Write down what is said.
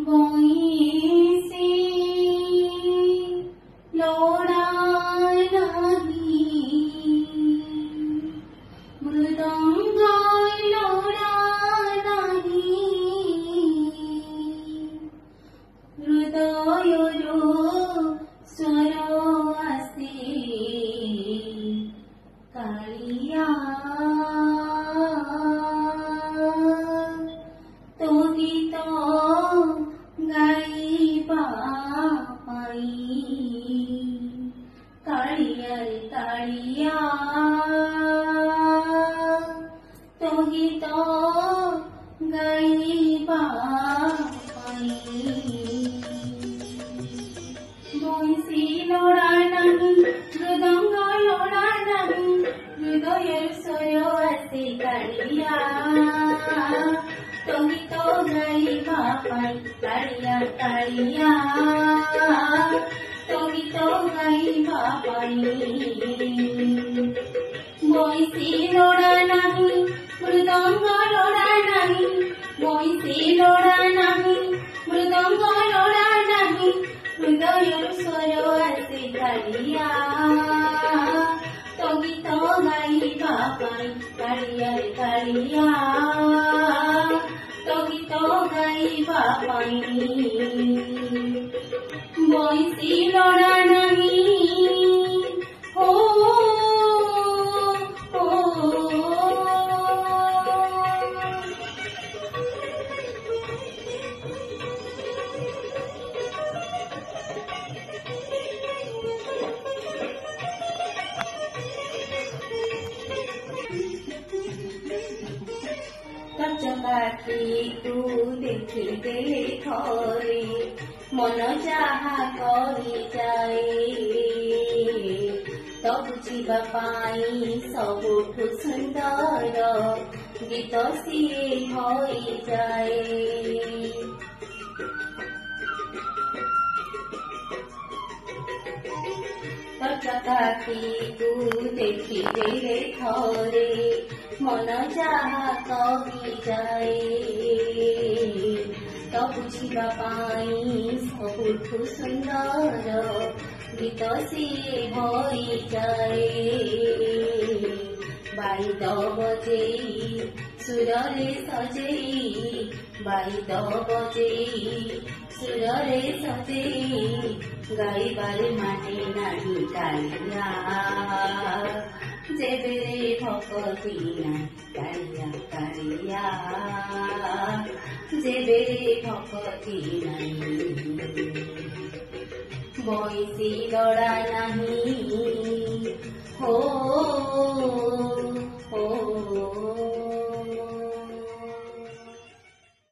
ବଇଁଶୀ ଲୋଡ଼ା ନାହିଁ, ମୃଦଙ୍ଗ ଲୋଡ଼ା ନାହିଁ, ହୃଦୟରୁ ସ୍ୱର ଆସେ କାଳିଆ ତୋ ଗୀତ ଗାଇବା ପାଇଁ। କାଳିଆ ରେ କାଳିଆ ତୋ ଗୀତ ଗାଇବା ପାଇଁ। ବଂଶୀ ଲୋଡ଼ା ନାହିଁ, ମୃଦଙ୍ଗ ଲୋଡ଼ା ନାହିଁ, ହୃଦୟରୁ ସ୍ୱର ଆସେ କାଳିଆ ତୋ ଗୀତ ଗାଇବା ପାଇଁ। କାଳିଆ କାଳିଆ ତୋ ଗୀତ ଗାଇବା ପାଇଁ। ବଂଶୀ ଲୋଡ଼ା ନାହିଁ, ମୃଦଙ୍ଗ ଲୋଡ଼ା ନାହିଁ, ବଂଶୀ ଲୋଡ଼ା ନାହିଁ, ମୃଦଙ୍ଗ ଲୋଡ଼ା ନାହିଁ, ହୃଦୟରୁ ସ୍ୱର ଆସେ କାଳିଆ ତୋ ଗୀତ ଗାଇବା ପାଇଁ। କାଳିଆ ରେ କାଳିଆ ତୋ ଗୀତ ଗାଇବା ପାଇଁ। ବଂଶୀ ଲୋଡ଼ା ନାହିଁ, ହୋ ଚକାଟି ତୁ ଦେଖିଦେଲେ ଥରେ ମନ ଯାହା କରିଯାଏ। ତ ବୁଝିବା ପାଇଁ ସବୁଠୁ ସୁନ୍ଦର ଗୀତ ସିଏ ହୋଇଯାଏ। ଚକାଟି ତୁ ଦେଖିଦେଲେ ଥରେ ମନ ଯାହା କହିଯାଏ। ତ ବୁଝିବା ପାଇଁ ସବୁଠୁ ସୁନ୍ଦର ଗୀତ ସିଏ ହୋଇଯାଏ। ବାଇଦ ବଜେଇ ସୁରରେ ସଜେଇ, ବାଇଦ ବଜେଇ ସୁରରେ ସଜେଇ ଗାଇବାରେ ମାନେ ନାହିଁ କାଳିଆ ଯେବେ ଭକତି ନାହିଁ। କାଳିଆ କାଳିଆ ଯେବେ ଭକତି ନାହିଁ। ବଂଶୀ ଲୋଡ଼ା ନାହିଁ,